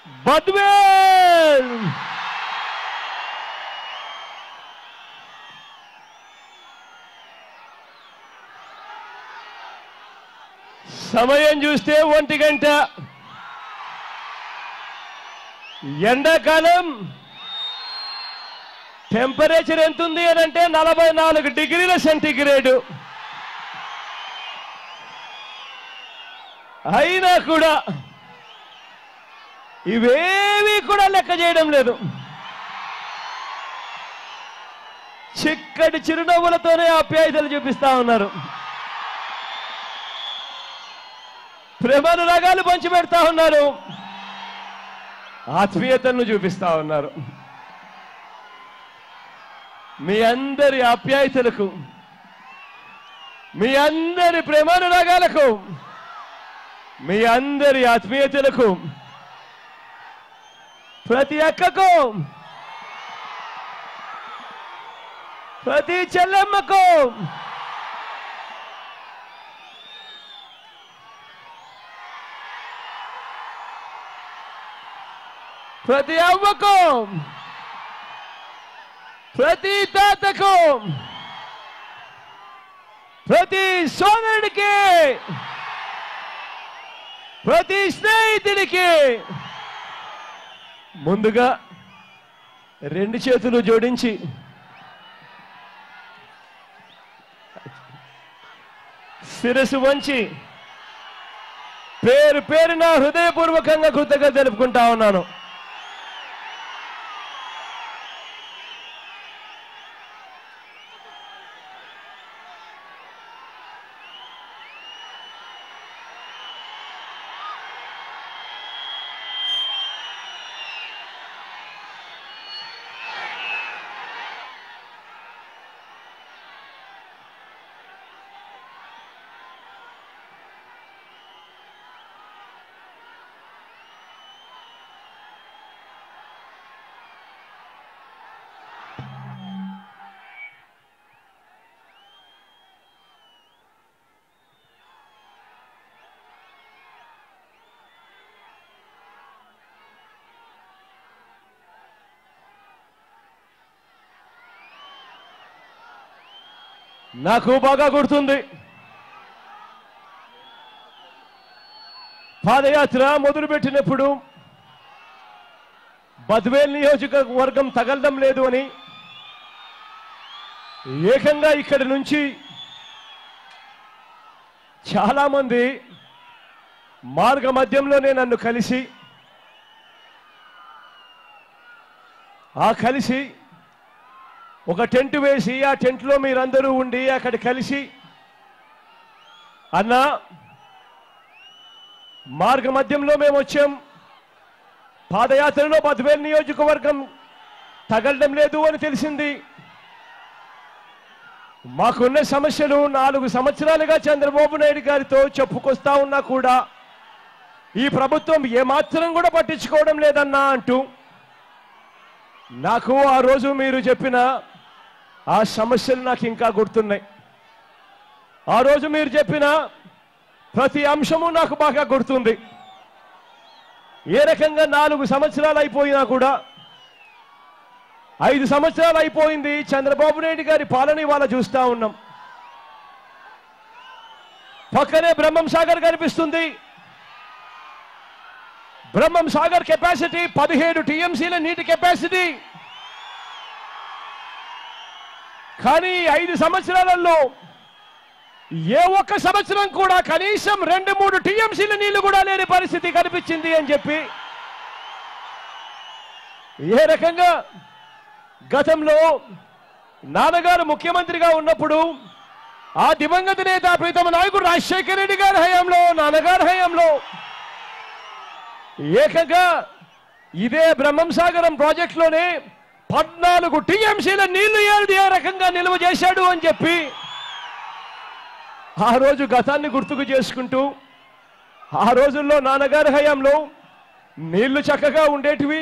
బద్వేల్. సమయం చూస్తే 1 గంట. ఎండాకాలం టెంపరేచర్ ఎంత ఉంది అని అంటే 44 డిగ్రీల సెంటీగ్రేడ్. అయినా కూడా ఇవేవి కూడా లెక్క చేయడం లేదు. చిక్కటి చిరునవ్వులతోనే ఆప్యాయతలు చూపిస్తా ఉన్నారు. ప్రేమానురాగాలు పంచిపెడతా ఉన్నారు. ఆత్మీయతను చూపిస్తా ఉన్నారు. మీ అందరి ఆప్యాయతలకు, మీ అందరి ప్రేమానురాగాలకు, మీ అందరి ఆత్మీయతలకు, ప్రతి అక్కకు, ప్రతి చెల్లెమ్మకు, ప్రతి అవ్వకు, ప్రతి తాతకు, ప్రతి సోదరుడికి, ప్రతి స్నేహితుడికి ముందుగా 2 చేతులు జోడించి శిరస్సు వంచి పేరు పేరున హృదయపూర్వకంగా కృతజ్ఞతలు తెలుపుకుంటా ఉన్నాను. నాకు బాగా గుర్తుంది, పాదయాత్ర మొదలుపెట్టినప్పుడు బద్వేల్ నియోజకవర్గం తగలడం లేదు అని ఏకంగా ఇక్కడి నుంచి చాలామంది మార్గ మధ్యంలోనే నన్ను కలిసి ఒక టెంట్ వేసి ఆ టెంట్లో మీరందరూ ఉండి అక్కడ కలిసి, అన్నా మార్గ మధ్యంలో మేము వచ్చాం, పాదయాత్రలో బద్వేల్ నియోజకవర్గం తగలడం లేదు అని తెలిసింది. మాకున్న సమస్యలు 4 సంవత్సరాలుగా చంద్రబాబు నాయుడు గారితో చెప్పుకొస్తా ఉన్నా కూడా ఈ ప్రభుత్వం ఏమాత్రం కూడా పట్టించుకోవడం లేదన్నా అంటూ నాకు ఆ రోజు మీరు చెప్పిన ఆ సమస్యలు నాకు ఇంకా గుర్తున్నాయి. ఆ రోజు మీరు చెప్పిన ప్రతి అంశము నాకు బాగా గుర్తుంది. ఏ రకంగా 4 సంవత్సరాలు అయిపోయినా కూడా 5 సంవత్సరాలు అయిపోయింది చంద్రబాబు నాయుడు గారి పాలన ఇవాళ చూస్తా ఉన్నాం. పక్కనే బ్రహ్మం సాగర్ కనిపిస్తుంది. బ్రహ్మం సాగర్ కెపాసిటీ 17 టీఎంసీల నీటి కెపాసిటీ. కానీ 5 సంవత్సరాలలో ఏ ఒక్క సంవత్సరం కూడా కనీసం 2-3 టీఎంసీల నీళ్లు కూడా లేని పరిస్థితి కనిపించింది అని చెప్పి, ఏ రకంగా గతంలో నాన్నగారు ముఖ్యమంత్రిగా ఉన్నప్పుడు ఆ దివంగత నేత ప్రీతమ నాయకుడు రాజశేఖర రెడ్డి గారి హయాంలో, నాన్నగారి హయాంలో ఏకంగా ఇదే బ్రహ్మం సాగరం ప్రాజెక్టులోనే 14 టీఎంసీల నీళ్లు ఏ రకంగా నిల్వ చేశాడు అని చెప్పి ఆ రోజు గతాన్ని గుర్తుకు చేసుకుంటూ, ఆ రోజుల్లో నాన్నగారి హయాంలో నీళ్లు చక్కగా ఉండేటివి,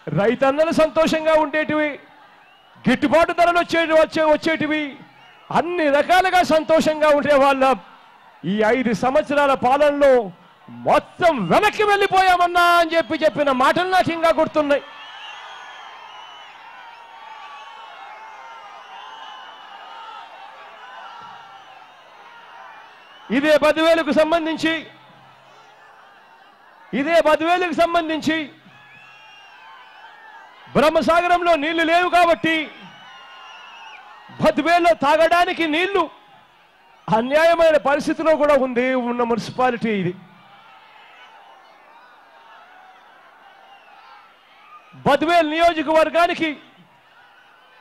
రైతన్నలు సంతోషంగా ఉండేటివి, గిట్టుబాటు ధరలు వచ్చేటివి, అన్ని రకాలుగా సంతోషంగా ఉండే వాళ్ళ ఈ 5 సంవత్సరాల పాలనలో మొత్తం వెనక్కి వెళ్ళిపోయామన్నా అని చెప్పిన మాటలు నాకు ఇంకా గుర్తున్నాయి. ఇదే 10,000కు సంబంధించి బ్రహ్మసాగరంలో నీళ్లు లేవు కాబట్టి 10,000లో తాగడానికి నీళ్లు అన్యాయమైన పరిస్థితిలో కూడా ఉన్న మున్సిపాలిటీ ఇది. 10,000 నియోజకవర్గానికి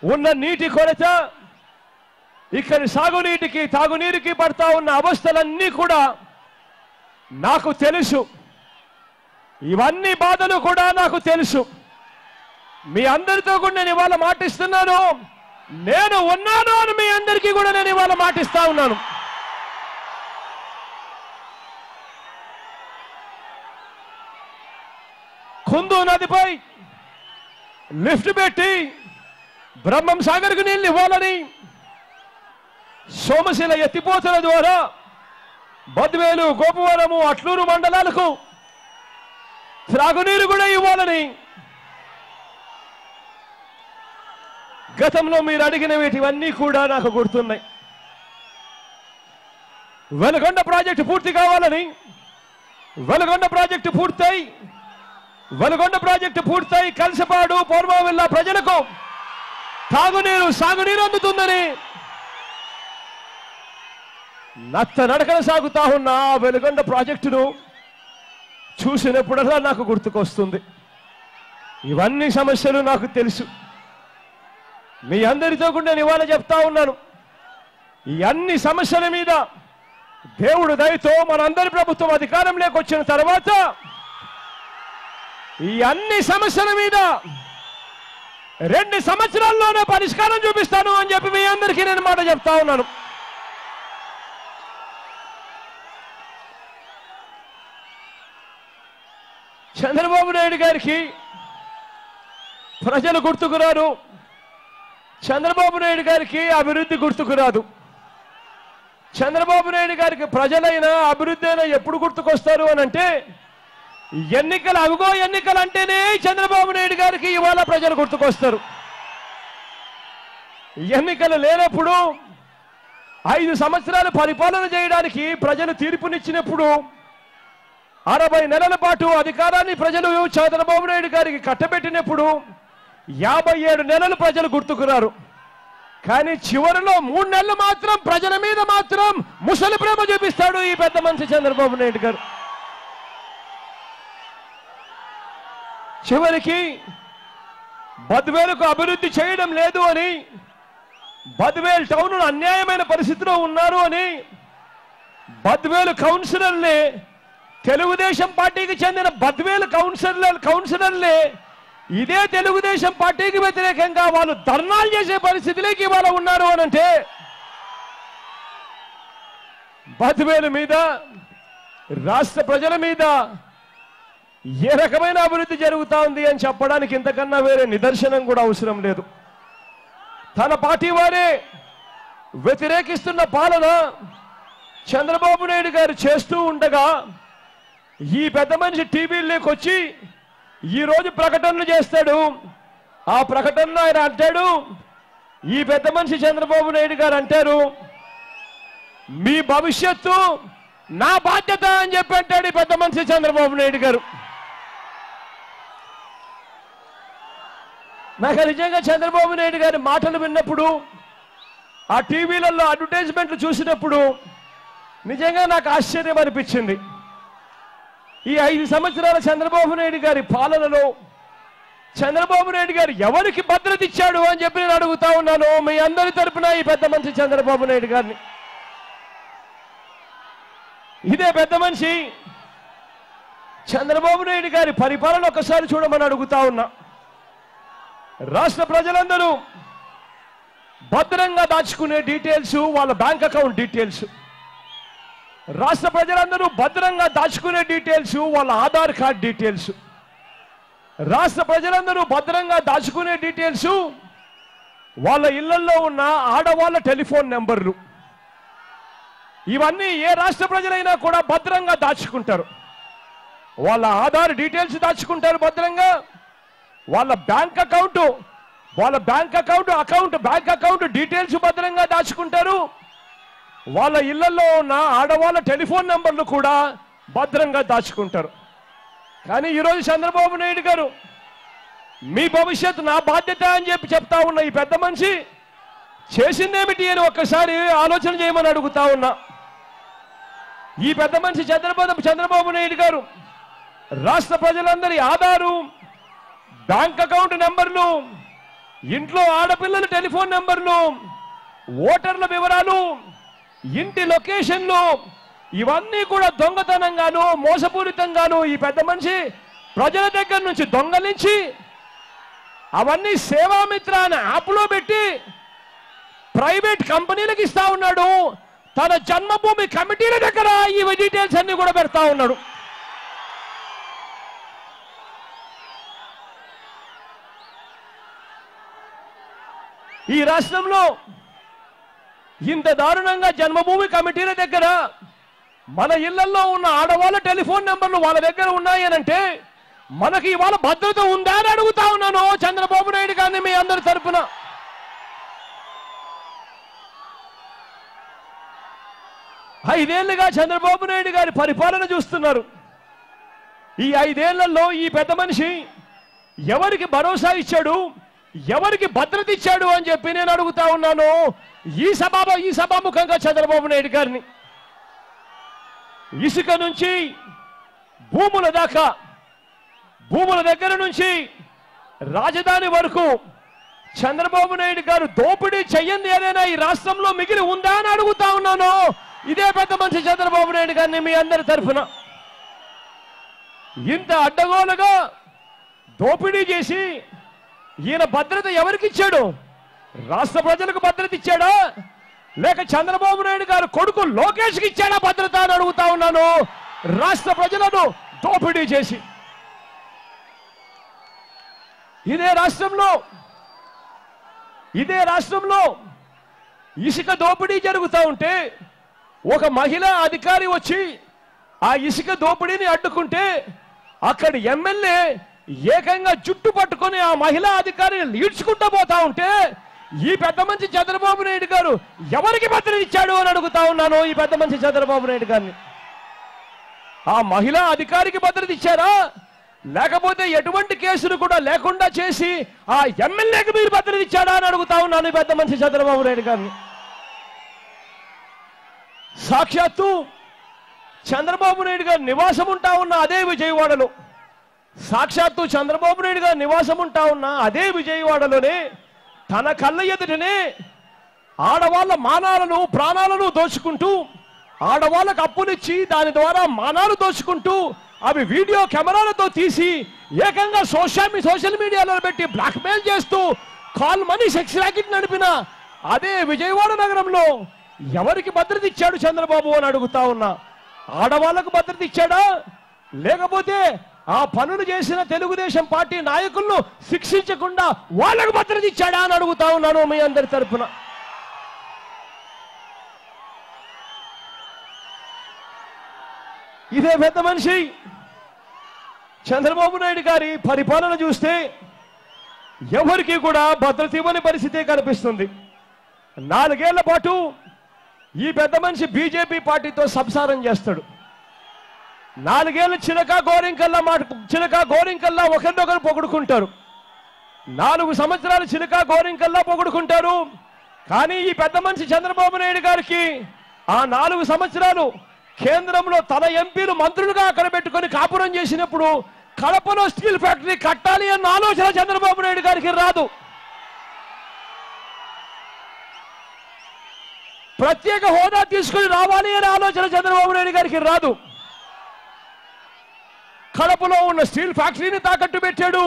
ఉన్న నీటి కొరత, ఇక్కడి సాగునీటికి తాగునీరుకి పడతా ఉన్న అవస్థలన్నీ కూడా నాకు తెలుసు. ఇవన్నీ బాధలు కూడా నాకు తెలుసు. మీ అందరితో కూడా నేను ఇవాళ మాటిస్తున్నాను. నేను ఉన్నాను అని మీ అందరికీ కూడా నేను ఇవాళ మాటిస్తా ఉన్నాను. కుందు నదిపై లిఫ్ట్ పెట్టి బ్రహ్మం సాగర్కు నీళ్ళు ఇవ్వాలని, సోమశిల ఎత్తిపోతల ద్వారా బద్వేలు, గోపవరము, అట్లూరు మండలాలకు త్రాగునీరు కూడా ఇవ్వాలని గతంలో మీరు అడిగిన వీటివన్నీ కూడా నాకు గుర్తున్నాయి. వెలుగొండ ప్రాజెక్టు పూర్తి కావాలని, వెలుగొండ ప్రాజెక్టు పూర్తయి కలసపాడు, పూర్వవిల్లా ప్రజలకు తాగునీరు, సాగునీరు అందుతుందని నడకన సాగుతా ఉన్న వెలుగొండ ప్రాజెక్టును చూసినప్పుడల్లా నాకు గుర్తుకొస్తుంది. ఇవన్నీ సమస్యలు నాకు తెలుసు. మీ అందరితో కూడా నేను ఇవాళ చెప్తా ఉన్నాను. ఈ అన్ని సమస్యల మీద దేవుడు దయతో మనందరి ప్రభుత్వం అధికారంలోకి వచ్చిన తర్వాత ఈ అన్ని సమస్యల మీద 2 సంవత్సరాల్లోనే పరిష్కారం చూపిస్తాను అని చెప్పి మీ అందరికీ నేను మాట చెప్తా ఉన్నాను. చంద్రబాబు నాయుడు గారికి ప్రజలు గుర్తుకురారు. చంద్రబాబు నాయుడు గారికి అభివృద్ధి గుర్తుకురాదు. చంద్రబాబు నాయుడు గారికి ప్రజలైనా అభివృద్ధి అయినా ఎప్పుడు గుర్తుకొస్తారు అని అంటే, ఎన్నికలు అంటేనే చంద్రబాబు నాయుడు గారికి ఇవాళ ప్రజలు గుర్తుకొస్తారు. ఎన్నికలు లేనప్పుడు 5 సంవత్సరాలు పరిపాలన చేయడానికి ప్రజలు తీర్పునిచ్చినప్పుడు 60 నెలల పాటు అధికారాన్ని ప్రజలు చంద్రబాబు నాయుడు గారికి కట్టబెట్టినప్పుడు 57 నెలలు ప్రజలు గుర్తుకురారు. కానీ చివరిలో 3 నెలలు మాత్రం ప్రజల మీద మాత్రం ముసలి ప్రేమ చూపిస్తాడు ఈ పెద్ద మనిషి చంద్రబాబు నాయుడు గారు. చివరికి 10,000కు అభివృద్ధి చేయడం లేదు అని, 10,000 టౌన్లు అన్యాయమైన పరిస్థితిలో ఉన్నారు అని 10,000 కౌన్సిలర్లే, తెలుగుదేశం పార్టీకి చెందిన 10,000 కౌన్సిలర్లే ఇదే తెలుగుదేశం పార్టీకి వ్యతిరేకంగా వాళ్ళు ధర్నాలు చేసే పరిస్థితిలోకి ఇవాళ ఉన్నారు అని అంటే 10,000 మీద, రాష్ట్ర ప్రజల మీద ఏ రకమైన అభివృద్ధి జరుగుతా ఉంది అని చెప్పడానికి ఇంతకన్నా వేరే నిదర్శనం కూడా అవసరం లేదు. తన పార్టీ వారే వ్యతిరేకిస్తున్న పాలన చంద్రబాబు నాయుడు గారు చేస్తూ ఉండగా ఈ పెద్ద మనిషి టీవీలోకి వచ్చి ఈరోజు ప్రకటనలు చేస్తాడు. ఆ ప్రకటనలో ఆయన అంటాడు, ఈ పెద్ద మనిషి చంద్రబాబు నాయుడు గారు అంటారు, మీ భవిష్యత్తు నా బాధ్యత అని చెప్పి అంటాడు ఈ పెద్ద మనిషి చంద్రబాబు నాయుడు గారు. నాకు నిజంగా చంద్రబాబు నాయుడు గారి మాటలు విన్నప్పుడు, ఆ టీవీలలో అడ్వర్టైజ్మెంట్లు చూసినప్పుడు నిజంగా నాకు ఆశ్చర్యం అనిపించింది. ఈ 5 సంవత్సరాల చంద్రబాబు నాయుడు గారి పాలనలో చంద్రబాబు నాయుడు గారు ఎవరికి భద్రత ఇచ్చాడు అని చెప్పి నేను అడుగుతా ఉన్నాను మీ అందరి తరపున ఈ పెద్ద మనిషి చంద్రబాబు నాయుడు గారిని. ఇదే పెద్ద మనిషి చంద్రబాబు నాయుడు గారి పరిపాలన ఒకసారి చూడమని అడుగుతా ఉన్నా. రాష్ట్ర ప్రజలందరూ భద్రంగా దాచుకునే డీటెయిల్స్, వాళ్ళ బ్యాంక్ అకౌంట్ డీటెయిల్స్, రాష్ట్ర ప్రజలందరూ భద్రంగా దాచుకునే డీటెయిల్స్, వాళ్ళ ఆధార్ కార్డ్ డీటెయిల్స్, రాష్ట్ర ప్రజలందరూ భద్రంగా దాచుకునే డీటెయిల్స్, వాళ్ళ ఇళ్లలో ఉన్న ఆడవాళ్ళ టెలిఫోన్ నెంబర్లు, ఇవన్నీ ఏ రాష్ట్ర ప్రజలైనా కూడా భద్రంగా దాచుకుంటారు. వాళ్ళ ఆధార్ డీటెయిల్స్ దాచుకుంటారు భద్రంగా, వాళ్ళ బ్యాంక్ అకౌంట్ డీటెయిల్స్ భద్రంగా దాచుకుంటారు, వాళ్ళ ఇళ్లలో ఉన్న ఆడవాళ్ళ టెలిఫోన్ నంబర్లు కూడా భద్రంగా దాచుకుంటారు. కానీ ఈరోజు చంద్రబాబు నాయుడు గారు మీ భవిష్యత్తు నా బాధ్యత అని చెప్తా ఉన్న ఈ పెద్ద మనిషి చేసిందేమిటి అని ఒక్కసారి ఆలోచన చేయమని అడుగుతా ఉన్నా. ఈ పెద్ద మనిషి చంద్రబాబు నాయుడు గారు రాష్ట్ర ప్రజలందరి ఆధారు, బ్యాంక్ అకౌంట్ నెంబర్లు, ఇంట్లో ఆడపిల్లల టెలిఫోన్ నెంబర్లు, ఓటర్ల వివరాలు, ఇంటి లొకేషన్లు ఇవన్నీ కూడా దొంగతనంగాను మోసపూరితంగాను ఈ పెద్ద మనిషి ప్రజల దగ్గర నుంచి దొంగలించి అవన్నీ సేవామిత్ర అనే యాప్లో పెట్టి ప్రైవేట్ కంపెనీలకు ఇస్తా ఉన్నాడు. తన జన్మభూమి కమిటీల దగ్గర ఈ డీటెయిల్స్ అన్ని కూడా పెడతా ఉన్నాడు. ఈ రాష్ట్రంలో ఇంత దారుణంగా జన్మభూమి కమిటీల దగ్గర మన ఇళ్లలో ఉన్న ఆడవాళ్ళ టెలిఫోన్ నెంబర్లు వాళ్ళ దగ్గర ఉన్నాయనంటే మనకి ఇవాళ భద్రత ఉందా అని అడుగుతా ఉన్నాను చంద్రబాబు నాయుడు గారిని మీ అందరి తరపున. 5 ఏళ్లుగా చంద్రబాబు నాయుడు గారి పరిపాలన చూస్తున్నారు. ఈ 5 ఏళ్లలో ఈ పెద్ద మనిషి ఎవరికి భరోసా ఇచ్చాడు, ఎవరికి భద్రత ఇచ్చాడు అని చెప్పి నేను అడుగుతా ఉన్నాను ఈ సభాముఖంగా చంద్రబాబు నాయుడు గారిని. ఇసుక నుంచి భూముల దాకా, భూముల దగ్గర నుంచి రాజధాని వరకు చంద్రబాబు నాయుడు గారు దోపిడీ చెయ్యంది ఏదైనా ఈ రాష్ట్రంలో మిగిలి ఉందా అని అడుగుతా ఉన్నాను ఇదే పెద్ద మనిషి చంద్రబాబు నాయుడు గారిని మీ అందరి తరఫున. ఇంత అడ్డగోలుగా దోపిడీ చేసి ఈయన భద్రత ఎవరికి ఇచ్చాడు? రాష్ట్ర ప్రజలకు భద్రత ఇచ్చాడా, లేక చంద్రబాబు నాయుడు గారు కొడుకు లోకేష్కి ఇచ్చాడా భద్రత అని అడుగుతా ఉన్నాను. రాష్ట్ర ప్రజలను దోపిడీ చేసి ఇదే రాష్ట్రంలో ఇసుక దోపిడీ జరుగుతూ ఉంటే ఒక మహిళా అధికారి వచ్చి ఆ ఇసుక దోపిడీని అడ్డుకుంటే అక్కడి ఎమ్మెల్యే ఏకంగా జుట్టు పట్టుకొని ఆ మహిళా అధికారిని ఈడ్చుకుంటూ పోతా ఉంటే ఈ పెద్ద మనిషి చంద్రబాబు నాయుడు గారు ఎవరికి భద్రత ఇచ్చాడు అని అడుగుతా ఉన్నాను ఈ పెద్ద మనిషి చంద్రబాబు నాయుడు గారిని. ఆ మహిళా అధికారికి భద్రత ఇచ్చారా, లేకపోతే ఎటువంటి కేసులు కూడా లేకుండా చేసి ఆ ఎమ్మెల్యేకి మీరు భద్రత ఇచ్చాడా అని అడుగుతా ఉన్నాను ఈ పెద్ద మనిషి చంద్రబాబు నాయుడు గారిని. సాక్షాత్తు చంద్రబాబు నాయుడు గారు నివాసం ఉంటా ఉన్న అదే విజయవాడలో, సాక్షాత్తు చంద్రబాబు నాయుడు గారు నివాసం ఉంటా ఉన్న అదే విజయవాడలోనే తన కళ్ళ ఎదుటనే ఆడవాళ్ళ మానాలను ప్రాణాలను దోచుకుంటూ, ఆడవాళ్ళకు అప్పులిచ్చి దాని ద్వారా మానాలు దోచుకుంటూ అవి వీడియో కెమెరాలతో తీసి ఏకంగా సోషల్ మీడియాలో పెట్టి బ్లాక్మెయిల్ చేస్తూ కాల్ మనీ సెక్స్ ర్యాకెట్ నడిపిన అదే విజయవాడ నగరంలో ఎవరికి భద్రత ఇచ్చాడు చంద్రబాబు అని అడుగుతా ఉన్నా. ఆడవాళ్లకు భద్రత ఇచ్చాడా, లేకపోతే ఆ పనులు చేసిన తెలుగుదేశం పార్టీ నాయకులను శిక్షించకుండా వాళ్ళకు భద్రత ఇచ్చాడా అని అడుగుతా ఉన్నాను మీ అందరి తరఫున. ఇదే పెద్ద మనిషి చంద్రబాబు నాయుడు గారి పరిపాలన చూస్తే ఎవరికి కూడా భద్రత ఇవ్వని పరిస్థితి కనిపిస్తుంది. 4 ఏళ్ల పాటు ఈ పెద్ద మనిషి బీజేపీ పార్టీతో సంసారం చేస్తాడు. 4 ఏళ్ళు చిలకా గోరింకల్లా ఒకరినొకరు పొగుడుకుంటారు. 4 సంవత్సరాలు చిలకా గోరింకల్లా పొగుడుకుంటారు. కానీ ఈ పెద్ద మనిషి చంద్రబాబు నాయుడు గారికి ఆ 4 సంవత్సరాలు కేంద్రంలో తన ఎంపీలు మంత్రులుగా అక్కడ పెట్టుకొని కాపురం చేసినప్పుడు కడపలో స్టీల్ ఫ్యాక్టరీ కట్టాలి అన్న ఆలోచన చంద్రబాబు నాయుడు గారికి రాదు. ప్రత్యేక హోదా తీసుకుని రావాలి అనే ఆలోచన చంద్రబాబు నాయుడు గారికి రాదు. కడపలో ఉన్న స్టీల్ ఫ్యాక్టరీని తాకట్టు పెట్టాడు,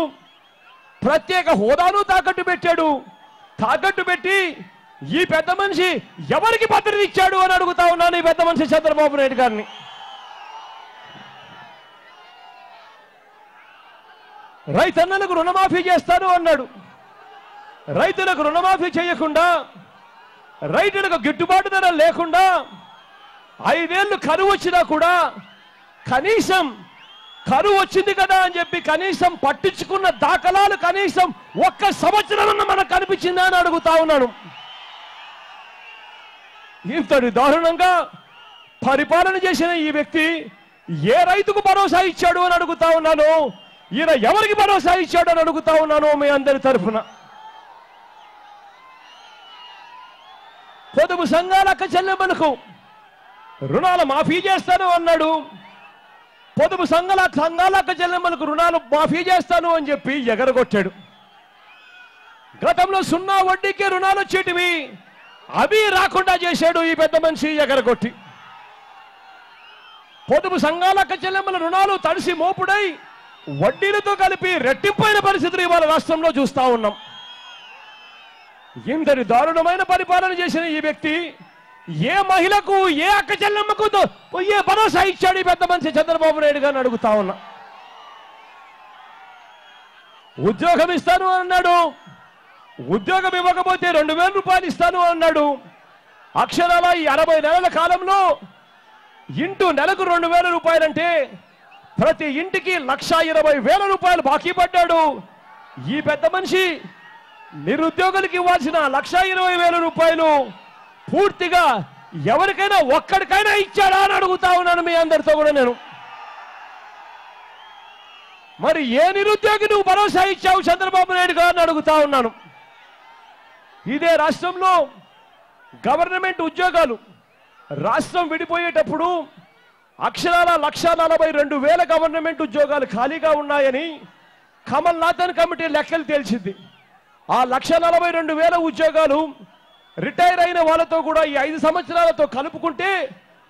ప్రత్యేక హోదాను తాకట్టు పెట్టాడు. తాకట్టు పెట్టి ఈ పెద్ద మనిషి ఎవరికి భద్రత ఇచ్చాడు అని అడుగుతా ఉన్నాను ఈ పెద్ద మనిషి చంద్రబాబు నాయుడు గారిని. రైతన్నలకు రుణమాఫీ చేస్తాను అన్నాడు. రైతులకు రుణమాఫీ చేయకుండా, రైతులకు గిట్టుబాటు ధర లేకుండా 5 ఏళ్ళు కరువు వచ్చినా కూడా కరువు వచ్చింది కదా అని చెప్పి కనీసం పట్టించుకున్న దాఖలాలు కనీసం ఒక్క సంవత్సరం మనకు కనిపించిందా అని అడుగుతా ఉన్నాను. ఇంతటి దారుణంగా పరిపాలన చేసిన ఈ వ్యక్తి ఏ రైతుకు భరోసా ఇచ్చాడు అని అడుగుతా ఉన్నాను. ఈయన ఎవరికి భరోసా ఇచ్చాడు అని అడుగుతా ఉన్నాను మీ అందరి తరఫున. పొదుపు సంఘాల అక్క చెల్లెమ్మలకు రుణాలు మాఫీ చేస్తాను అన్నాడు. పొదుపు సంఘాల అక్క చెల్లెమ్మలకు రుణాలు మాఫీ చేస్తాను అని చెప్పి ఎగరగొట్టాడు. గతంలో 0 వడ్డీకి రుణాలు వచ్చేటివి అవి రాకుండా చేశాడు ఈ పెద్ద మనిషి ఎగరగొట్టి. పొదుపు సంఘాల అక్క చెల్లెమ్మల రుణాలు తడిసి మోపుడై వడ్డీలతో కలిపి రెట్టింపైన పరిస్థితులు ఇవాళ రాష్ట్రంలో చూస్తా ఉన్నాం. ఇంతటి దారుణమైన పరిపాలన చేసిన ఈ వ్యక్తి ఏ మహిళకు ఏ అక్క చెల్లెమ్మకు ఏ భరోసా ఇచ్చాడు ఈ పెద్ద మనిషి చంద్రబాబు నాయుడు గారిని అడుగుతా ఉన్నా. ఉద్యోగం ఇస్తాను అన్నాడు. ఉద్యోగం ఇవ్వకపోతే 2000 రూపాయలు ఇస్తాను అన్నాడు. అక్షరాల ఈ 60 నెలల కాలంలో ఇంటూ నెలకు 2000 రూపాయలంటే ప్రతి ఇంటికి 1,20,000 రూపాయలు బాకీ పడ్డాడు. ఈ పెద్ద మనిషి నిరుద్యోగులకు ఇవ్వాల్సిన 1,20,000 రూపాయలు పూర్తిగా ఎవరికైనా ఒక్కడికైనా ఇచ్చాడా అని అడుగుతా ఉన్నాను మీ అందరితో కూడా నేను. మరి ఏ నిరుద్యోగి నువ్వు భరోసా ఇచ్చావు చంద్రబాబు నాయుడు గారిని అడుగుతా ఉన్నాను. ఇదే రాష్ట్రంలో గవర్నమెంట్ ఉద్యోగాలు రాష్ట్రం విడిపోయేటప్పుడు అక్షరాల 1,42,000 గవర్నమెంట్ ఉద్యోగాలు ఖాళీగా ఉన్నాయని కమల్నాథన్ కమిటీ లెక్కలు తేల్చింది. ఆ 1,42,000 ఉద్యోగాలు రిటైర్ అయిన వాళ్ళతో కూడా ఈ 5 సంవత్సరాలతో కలుపుకుంటే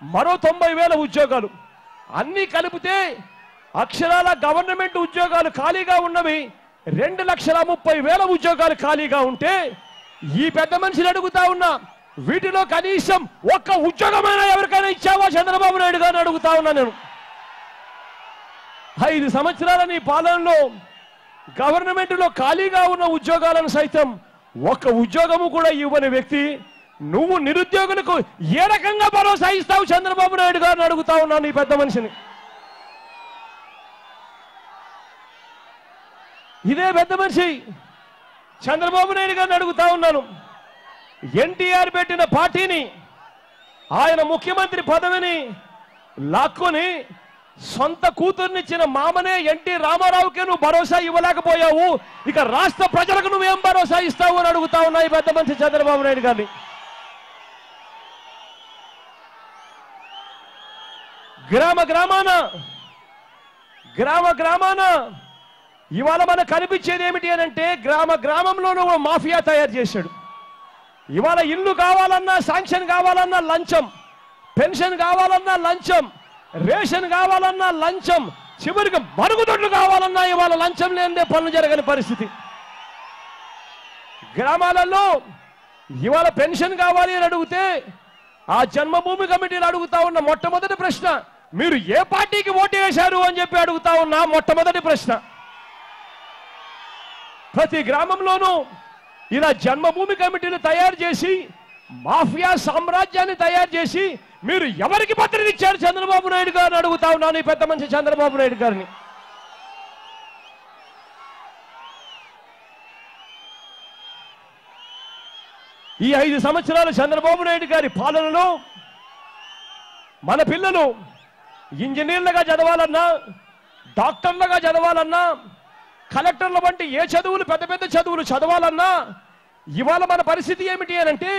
మరో 90,000 ఉద్యోగాలు అన్ని కలిపితే అక్షరాల గవర్నమెంట్ ఉద్యోగాలు ఖాళీగా ఉన్నవి 2,30,000 ఉద్యోగాలు ఖాళీగా ఉంటే ఈ పెద్ద మనిషిని అడుగుతా ఉన్నా, వీటిలో కనీసం ఒక్క ఉద్యోగమైనా ఎవరికైనా ఇచ్చావా చంద్రబాబు నాయుడు గారిని అడుగుతా ఉన్నా నేను. 5 సంవత్సరాల నీ పాలనలో గవర్నమెంట్లో ఖాళీగా ఉన్న ఉద్యోగాలను సైతం ఒక్క ఉద్యోగము కూడా ఇవ్వని వ్యక్తి నువ్వు నిరుద్యోగులకు ఏ రకంగా భరోసా ఇస్తావు చంద్రబాబు నాయుడు గారిని అడుగుతా ఉన్నాను ఈ పెద్ద మనిషిని. ఇదే పెద్ద మనిషి చంద్రబాబు నాయుడు గారిని అడుగుతా ఉన్నాను. ఎన్టీఆర్ పెట్టిన పార్టీని ఆయన ముఖ్యమంత్రి పదవిని లాక్కొని సొంత కూతుర్నిచ్చిన మామనే ఎన్టీ రామారావుకే నువ్వు భరోసా ఇవ్వలేకపోయావు, ఇక రాష్ట్ర ప్రజలకు నువ్వేం భరోసా ఇస్తావు అని అడుగుతా ఉన్నా ఈ పెద్ద మనిషి చంద్రబాబు నాయుడు గారిని. గ్రామ గ్రామాన ఇవాళ మనకు కనిపించేది ఏమిటి అని అంటే గ్రామంలోనూ మాఫియా తయారు చేశాడు. ఇవాళ ఇల్లు కావాలన్నా శాంక్షన్ కావాలన్నా లంచం, పెన్షన్ కావాలన్నా లంచం, రేషన్ కావాలన్నా లంచం, చివరికి మరుగుదొడ్లు కావాలన్నా ఇవాళ లంచం లేనిదే పనులు జరగని పరిస్థితి. గ్రామాలలో ఇవాళ పెన్షన్ కావాలి అని అడిగితే ఆ జన్మభూమి కమిటీలు అడుగుతా ఉన్న మొట్టమొదటి ప్రశ్న, మీరు ఏ పార్టీకి ఓటు వేశారు అని చెప్పి అడుగుతా ఉన్నా మొట్టమొదటి ప్రశ్న. ప్రతి గ్రామంలోనూ ఇలా జన్మభూమి కమిటీలు తయారు చేసి మాఫియా సామ్రాజ్యాన్ని తయారు చేసి మీరు ఎవరికి భద్రత ఇచ్చారు చంద్రబాబు నాయుడు గారిని అడుగుతా ఉన్నాను ఈ పెద్ద మనిషి చంద్రబాబు నాయుడు గారిని. ఈ 5 సంవత్సరాల చంద్రబాబు నాయుడు గారి పాలనలో మన పిల్లలు ఇంజనీర్లుగా చదవాలన్నా, డాక్టర్లుగా చదవాలన్నా, కలెక్టర్ల వంటి ఏ చదువులు పెద్ద పెద్ద చదువులు చదవాలన్నా ఇవాళ మన పరిస్థితి ఏమిటి అంటే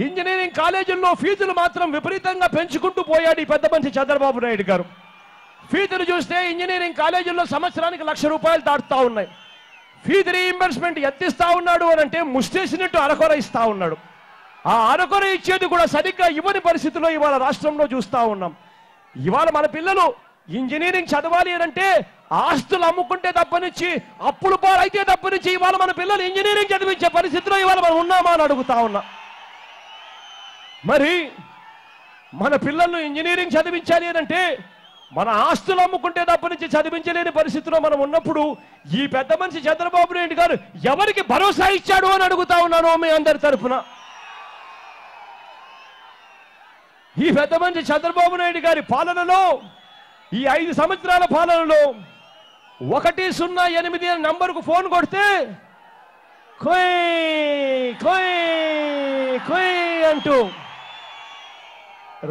ఇంజనీరింగ్ కాలేజీల్లో ఫీజులు మాత్రం విపరీతంగా పెంచుకుంటూ పోయాడు ఈ పెద్ద మనిషి చంద్రబాబు నాయుడు గారు. ఫీజులు చూస్తే ఇంజనీరింగ్ కాలేజీల్లో సంవత్సరానికి 1,00,000 రూపాయలు దాటుతా ఉన్నాయి. ఫీజు రీఇంబర్స్మెంట్ ఎత్తిస్తా ఉన్నాడు అని అంటే ముష్టేసినట్టు అరకొర ఇస్తా ఉన్నాడు. ఆ అరకొర ఇచ్చేది కూడా సరిగ్గా ఇవ్వని పరిస్థితుల్లో ఇవాళ రాష్ట్రంలో చూస్తా ఉన్నాం. ఇవాళ మన పిల్లలు ఇంజనీరింగ్ చదవాలి అంటే ఆస్తులు అమ్ముకుంటే తప్పనిచ్చి అప్పులు పాలైతే తప్పనిచ్చి ఇవాళ మన పిల్లలు ఇంజనీరింగ్ చదివించే పరిస్థితిలో ఇవాళ మనం ఉన్నామా అని అడుగుతా ఉన్నా. మరి మన పిల్లలను ఇంజనీరింగ్ చదివించాలి అంటే మన ఆస్తులు అమ్ముకుంటే తప్పనిచ్చి చదివించలేని పరిస్థితిలో మనం ఉన్నప్పుడు ఈ పెద్ద మనిషి చంద్రబాబు నాయుడు గారు ఎవరికి భరోసా ఇచ్చాడు అని అడుగుతా ఉన్నాను మీ అందరి తరఫున. ఈ పెద్ద మనిషి చంద్రబాబు నాయుడు గారి పాలనలో ఈ 5 సంవత్సరాల పాలనలో 108 అనే నంబర్కు ఫోన్ కొడితే కొయ్ కొయ్ కొయ్ అంటూ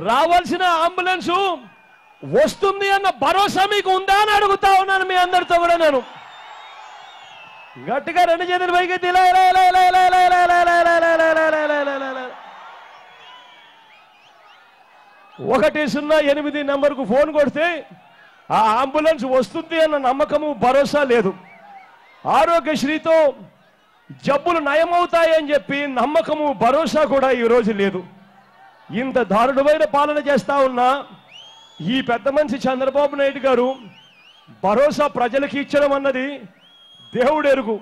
రావాల్సిన అంబులెన్స్ వస్తుంది అన్న భరోసా మీకు ఉందా అని అడుగుతా ఉన్నాను మీ అందరితో కూడా. నేను గట్టిగా 2 చేతులు పైకెత్తి 108 నంబర్కు ఫోన్ కొడితే ఆ అంబులెన్స్ వస్తుంది అన్న నమ్మకము భరోసా లేదు. ఆరోగ్యశ్రీతో జబ్బులు నయమవుతాయని చెప్పి నమ్మకము భరోసా కూడా ఈరోజు లేదు. ఇంత దారుణమైన పాలన చేస్తా ఉన్నా ఈ పెద్ద మనిషి చంద్రబాబు నాయుడు గారు భరోసా ప్రజలకు ఇచ్చడం అన్నది దేవుడు ఎరుగు.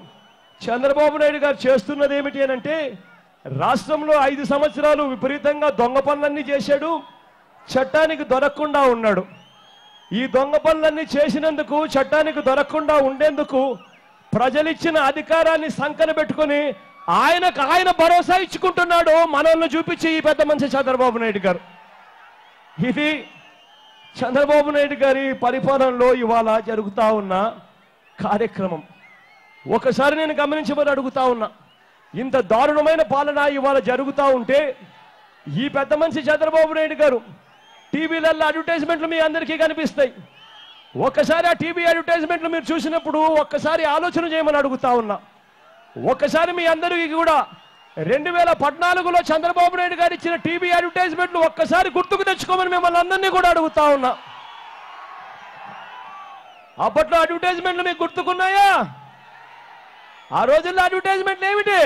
చంద్రబాబు నాయుడు గారు చేస్తున్నది ఏమిటి అనంటే రాష్ట్రంలో 5 సంవత్సరాలు విపరీతంగా దొంగ పనులన్నీ చేశాడు, చట్టానికి దొరకకుండా ఉన్నాడు. ఈ దొంగ పనులన్నీ చేసినందుకు చట్టానికి దొరకకుండా ఉండేందుకు ప్రజలిచ్చిన అధికారాన్ని సంకన పెట్టుకుని ఆయన భరోసా ఇచ్చుకుంటున్నాడు మనల్ని చూపించి ఈ పెద్ద మనిషి చంద్రబాబు నాయుడు గారు. ఇది చంద్రబాబు నాయుడు గారి పరిపాలనలో ఇవాళ జరుగుతూ ఉన్న కార్యక్రమం. ఒకసారి నేను గమనించమని అడుగుతా ఉన్నా, ఇంత దారుణమైన పాలన ఇవాళ జరుగుతూ ఉంటే ఈ పెద్ద మనిషి చంద్రబాబు నాయుడు గారు టీవీలలో అడ్వర్టైజ్మెంట్లు మీ అందరికీ కనిపిస్తాయి. ఒక్కసారి ఆ టీవీ అడ్వర్టైజ్మెంట్లు మీరు చూసినప్పుడు ఒక్కసారి ఆలోచన చేయమని అడుగుతా ఉన్నా. ఒక్కసారి మీ అందరికీ కూడా 2014లో చంద్రబాబు నాయుడు గారు ఇచ్చిన టీవీ అడ్వర్టైజ్మెంట్లు ఒక్కసారి గుర్తుకు తెచ్చుకోమని మిమ్మల్ని అందరినీ కూడా అడుగుతా ఉన్నా. అప్పట్లో అడ్వర్టైజ్మెంట్లు మీకు గుర్తుకున్నాయా? ఆ రోజుల్లో అడ్వర్టైజ్మెంట్లు ఏమిటి?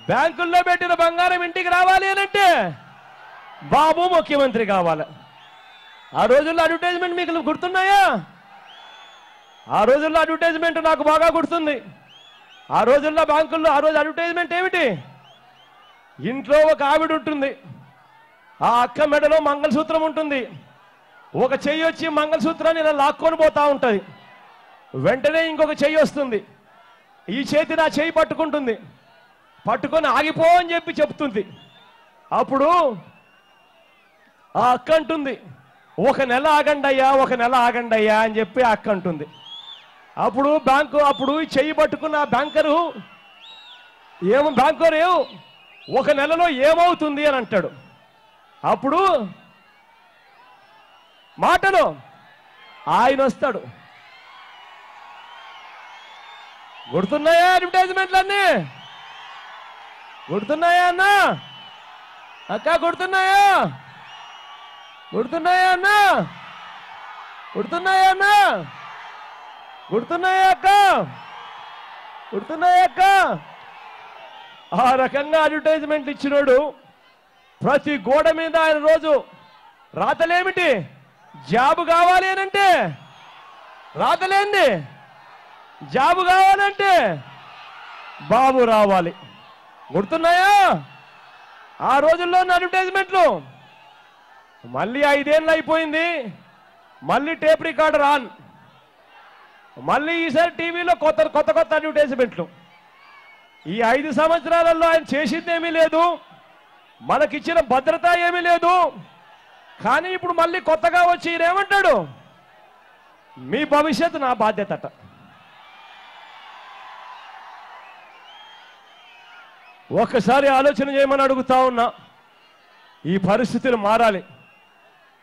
బ్యాంకుల్లో పెట్టిన బంగారం ఇంటికి రావాలి అనంటే బాబు ముఖ్యమంత్రి కావాలి. ఆ రోజుల్లో అడ్వర్టైజ్మెంట్ మీకు గుర్తున్నాయా? ఆ రోజుల్లో అడ్వర్టైజ్మెంట్ నాకు బాగా గుర్తుంది. ఆ రోజుల్లో బ్యాంకుల్లో ఆ రోజు అడ్వర్టైజ్మెంట్ ఏమిటి? ఇంట్లో ఒక ఆవిడ ఉంటుంది, ఆ అక్క మెడలో మంగళసూత్రం ఉంటుంది, ఒక చెయ్యి వచ్చి మంగళసూత్రాన్ని ఇలా లాక్కొని పోతా ఉంటుంది. వెంటనే ఇంకొక చెయ్యి వస్తుంది, ఈ చేతి నా చెయ్యి పట్టుకుంటుంది, పట్టుకొని ఆగిపో అని చెప్పి చెప్తుంది. అప్పుడు ఆ అక్క అంటుంది, 1 నెల ఆగండి అయ్యా, 1 నెల ఆగండి అయ్యా అని చెప్పి ఆ అక్క అంటుంది. అప్పుడు చెయ్యి పట్టుకున్న బ్యాంకరు బ్యాంకరు 1 నెలలో ఏమవుతుంది అని అంటాడు. అప్పుడు మాటలు ఆయన వస్తాడు. గుర్తున్నాయా అడ్వర్టైజ్మెంట్లన్నీ? గుర్తున్నాయా అన్నా? అక్క గుర్తున్నాయా? గుర్తున్నాయా అన్నా? గుర్తున్నాయా అన్నా? గుర్తున్నాయా అక్క? గుర్తున్నాయా అక్క? ఆ రకంగా అడ్వర్టైజ్మెంట్ ఇచ్చినోడు ప్రతి గోడ మీద ఆయన రోజు రాతలేమిటి? జాబు కావాలి అనంటే రాతలేంది, జాబు కావాలంటే బాబు రావాలి. గుర్తున్నాయా ఆ రోజుల్లో అడ్వర్టైజ్మెంట్లు? మళ్ళీ 5 ఏళ్ళు అయిపోయింది, మళ్ళీ టేప్ రికార్డర్ ఆన్, మళ్ళీ ఈసారి టీవీలో కొత్త అడ్వర్టైజ్మెంట్లు. ఈ 5 సంవత్సరాలలో ఆయన చేసిందేమీ లేదు, మనకిచ్చిన భద్రత ఏమీ లేదు. కానీ ఇప్పుడు మళ్ళీ కొత్తగా వచ్చి ఈయన ఏమంటాడు? మీ భవిష్యత్తు నా బాధ్యత. ఒక్కసారి ఆలోచన చేయమని అడుగుతా ఉన్నా. ఈ పరిస్థితులు మారాలి.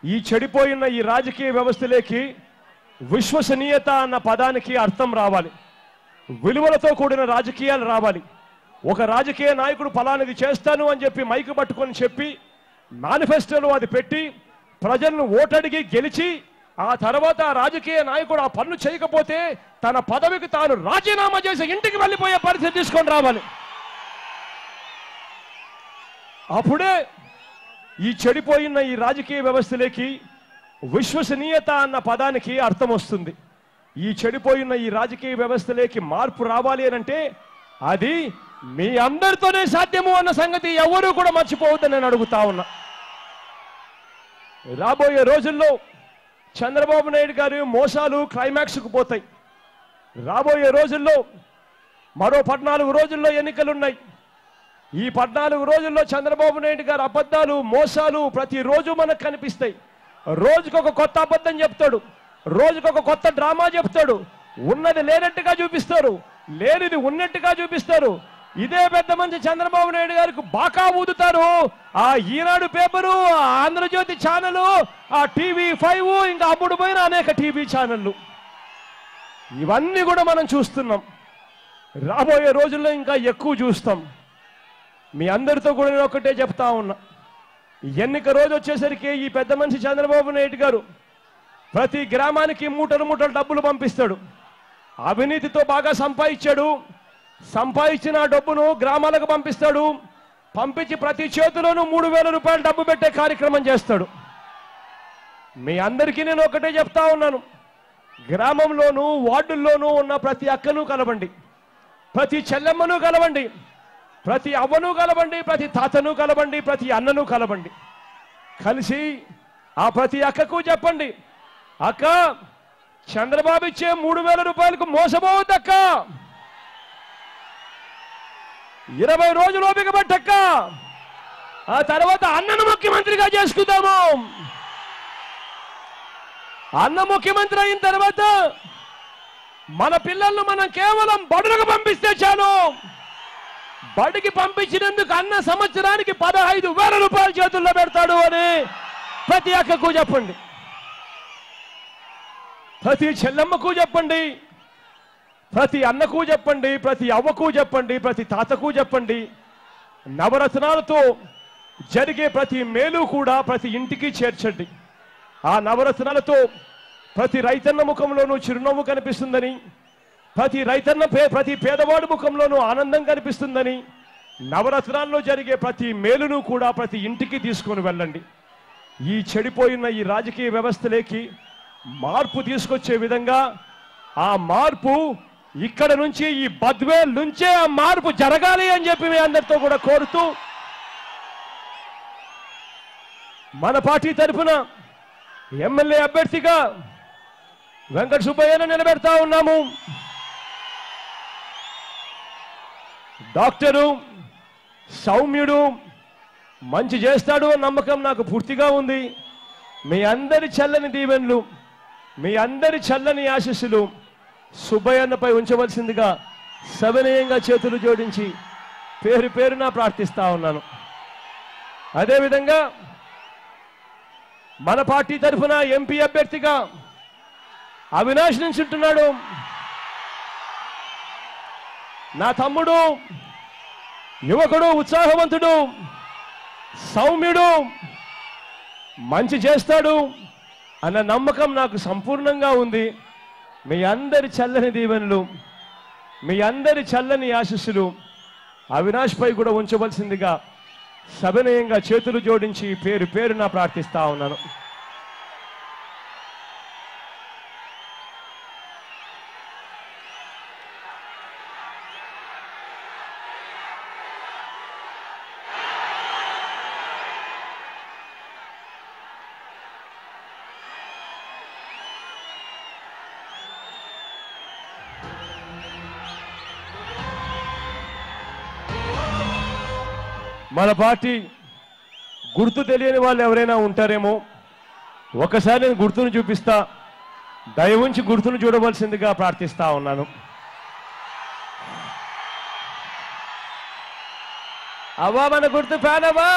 ఈ చెడిపోయిన ఈ రాజకీయ వ్యవస్థలోకి విశ్వసనీయత అన్న పదానికి అర్థం రావాలి, విలువలతో కూడిన రాజకీయాలు రావాలి. ఒక రాజకీయ నాయకుడు ఫలానిది చేస్తాను అని చెప్పి మైకు పట్టుకొని చెప్పి మేనిఫెస్టోలో అది పెట్టి ప్రజలను ఓటడిగి గెలిచి ఆ తర్వాత ఆ రాజకీయ నాయకుడు ఆ పనులు చేయకపోతే తన పదవికి తాను రాజీనామా చేసి ఇంటికి వెళ్ళిపోయే పరిస్థితి తీసుకొని రావాలి. అప్పుడే ఈ చెడిపోయిన ఈ రాజకీయ వ్యవస్థలోకి విశ్వసనీయత అన్న పదానికి అర్థం వస్తుంది. ఈ చెడిపోయిన ఈ రాజకీయ వ్యవస్థలోకి మార్పు రావాలి అనంటే అది మీ అందరితోనే సాధ్యము అన్న సంగతి ఎవరూ కూడా మర్చిపోవద్దని నేను అడుగుతా ఉన్నా. రాబోయే రోజుల్లో చంద్రబాబు నాయుడు గారి మోసాలు క్లైమాక్స్కు పోతాయి. రాబోయే రోజుల్లో మరో 14 రోజుల్లో ఎన్నికలున్నాయి. ఈ 14 రోజుల్లో చంద్రబాబు నాయుడు గారి అబద్ధాలు, మోసాలు ప్రతిరోజు మనకు కనిపిస్తాయి. రోజుకొక కొత్త అబద్ధం చెప్తాడు, రోజుకొక కొత్త డ్రామా చెప్తాడు. ఉన్నది లేనట్టుగా చూపిస్తారు, లేనిది ఉన్నట్టుగా చూపిస్తారు. ఇదే పెద్ద మంచి చంద్రబాబు నాయుడు గారికి బాకా ఊదుతారు. ఆ ఈనాడు పేపరు, ఆ ఆంధ్రజ్యోతి ఛానల్, ఆ TV5, ఇంకా అమ్ముడు పోయిన అనేక టీవీ ఛానళ్ళు, ఇవన్నీ కూడా మనం చూస్తున్నాం. రాబోయే రోజుల్లో ఇంకా ఎక్కువ చూస్తాం. మీ అందరితో కూడా నేను ఒకటే చెప్తా ఉన్నా, ఎన్నిక రోజు వచ్చేసరికి ఈ పెద్ద మనిషి చంద్రబాబు నాయుడు గారు ప్రతి గ్రామానికి మూటలు మూటలు డబ్బులు పంపిస్తాడు. అవినీతితో బాగా సంపాదించాడు. సంపాదించిన డబ్బును గ్రామాలకు పంపిస్తాడు. పంపించి ప్రతి చేతిలోనూ 3,000 రూపాయలు డబ్బు పెట్టే కార్యక్రమం చేస్తాడు. మీ అందరికీ నేను ఒకటే చెప్తా ఉన్నాను, గ్రామంలోనూ వార్డుల్లోనూ ఉన్న ప్రతి అక్కను కలవండి, ప్రతి చెల్లెమ్మను కలవండి, ప్రతి అవ్వను కలవండి, ప్రతి తాతను కలవండి, ప్రతి అన్నను కలవండి. కలిసి ఆ ప్రతి అక్కకు చెప్పండి, అక్క చంద్రబాబు ఇచ్చే 3,000 రూపాయలకు మోసపోవద్దక్క, 20 రోజులు ఓపిక పట్టక్క, ఆ తర్వాత అన్నను ముఖ్యమంత్రిగా చేసుకుందాము. అన్న ముఖ్యమంత్రి అయిన తర్వాత మన పిల్లలను మనం కేవలం బడులకు పంపిస్తే చాలు. బడికి పంపించినందుకు అన్న సంవత్సరానికి 15,000 రూపాయలు చేతుల్లో పెడతాడు అని ప్రతి అక్కకు చెప్పండి, ప్రతి చెల్లెమ్మకు చెప్పండి, ప్రతి అన్నకు చెప్పండి, ప్రతి అవ్వకు చెప్పండి, ప్రతి తాతకు చెప్పండి. నవరత్నాలతో జరిగే ప్రతి మేలు కూడా ప్రతి ఇంటికి చేర్చండి. ఆ నవరత్నాలతో ప్రతి రైతన్న ముఖంలోనూ చిరునవ్వు కనిపిస్తుందని, ప్రతి పేదవాడి ముఖంలోనూ ఆనందం కనిపిస్తుందని, నవరత్నాల్లో జరిగే ప్రతి మేలును కూడా ప్రతి ఇంటికి తీసుకొని వెళ్ళండి. ఈ చెడిపోయిన ఈ రాజకీయ వ్యవస్థలోకి మార్పు తీసుకొచ్చే విధంగా, ఆ మార్పు ఇక్కడ నుంచి, ఈ బద్వేల్ నుంచే ఆ మార్పు జరగాలి అని చెప్పి మీ అందరితో కూడా కోరుతూ, మన పార్టీ తరఫున ఎమ్మెల్యే అభ్యర్థిగా వెంకట సుబ్బయ్యను నిలబెడతా ఉన్నాము. డాక్టరు, సౌమ్యుడు, మంచి చేస్తాడు అన్న నమ్మకం నాకు పూర్తిగా ఉంది. మీ అందరి చల్లని దీవెనలు, మీ అందరి చల్లని ఆశీస్సులు సుబ్బయ్యన్నపై ఉంచవలసిందిగా సవినయంగా చేతులు జోడించి పేరు పేరున ప్రార్థిస్తా ఉన్నాను. అదేవిధంగా మన పార్టీ తరఫున ఎంపీ అభ్యర్థిగా అవినాష్ నిల్చుంటున్నాడు. నా తమ్ముడు, యువకుడు, ఉత్సాహవంతుడు, సౌమ్యుడు, మంచి చేస్తాడు అన్న నమ్మకం నాకు సంపూర్ణంగా ఉంది. మీ అందరి చల్లని దీవెనలు, మీ అందరి చల్లని ఆశీస్సులు అవినాష్ పై కూడా ఉంచవలసిందిగా సవినయంగా చేతులు జోడించి పేరు పేరున ప్రార్థిస్తా ఉన్నాను. మన పార్టీ గుర్తు తెలియని వాళ్ళు ఎవరైనా ఉంటారేమో, ఒకసారి నేను గుర్తును చూపిస్తా, దయ ఉంచి గుర్తును చూడవలసిందిగా ప్రార్థిస్తా ఉన్నాను. అవ్వా, మన గుర్తు ఫ్యాన్ అవ్వా,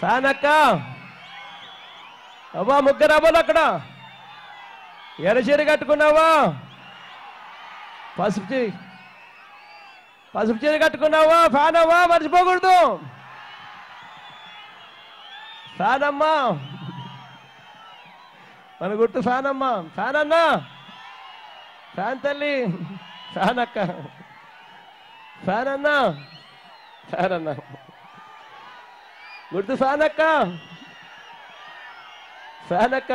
ఫ్యాన్ అక్క, అవ్వా ముగ్గురు అవ్వలు అక్కడ ఎర్రచీర కట్టుకున్నావా, పసుపు చీర కట్టుకున్నావా, ఫ్యాన్ అవ్వా, మర్చిపోకూడదు. ఫ్యాన్ అమ్మా, మన గుర్తు ఫ్యాన్ అమ్మా, ఫ్యాన్ అన్నా, ఫ్యాన్ తల్లి, ఫ్యాన్ అక్క, ఫ్యాన్ అన్నా, ఫ్యాన్ అన్నా, గుర్తు ఫ్యాన్ అక్క, ఫ్యాన్ అక్క,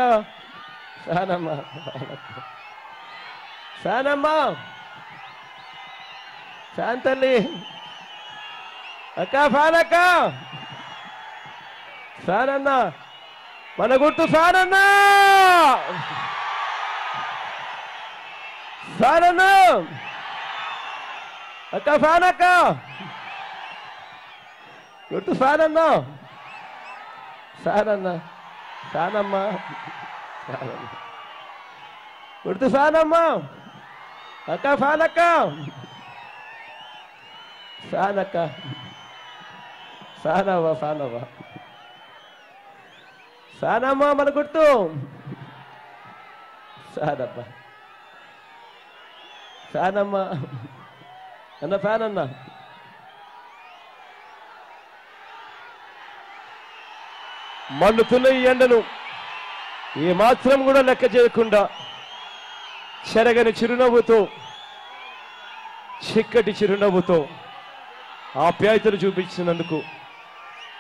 ఫ్యాన్ అమ్మా, ఫ్యాన్ అమ్మా, ఫ్యాన్ తల్లి అక్క, ఫ్యాన్ అక్క, ఫ్యాన్ అన్నా, మన గుర్తు ఫ్యాన్ అన్నా, ఫ్యాన్ అన్నా అక్క, ఫ్యాన్ అక్క, గుర్తు ఫ్యాన్ అన్నా, ఫ్యాన్ అన్నా, ఫ్యాన్ అమ్మా, గుర్తు ఫ్యాన్ అమ్మా, అక్క ఫ్యాన్, అక్క ఫ్యాన్, అక్క ఫ్యాన్ అవ్వా, ఫ్యాన్ అవ్వా, ఫ్యాన్ అమ్మా, మన గుర్తు ఫ్యాన్ అమ్మా, ఫ్యాన్ అమ్మా అన్న, ఫ్యాన్ అన్నా. మండుతున్న ఈ ఎండను ఏ మాత్రం కూడా లెక్క చేయకుండా చెరగని చిరునవ్వుతో, చిక్కటి చిరునవ్వుతో ఆప్యాయతను చూపించినందుకు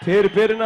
పేరు పేరున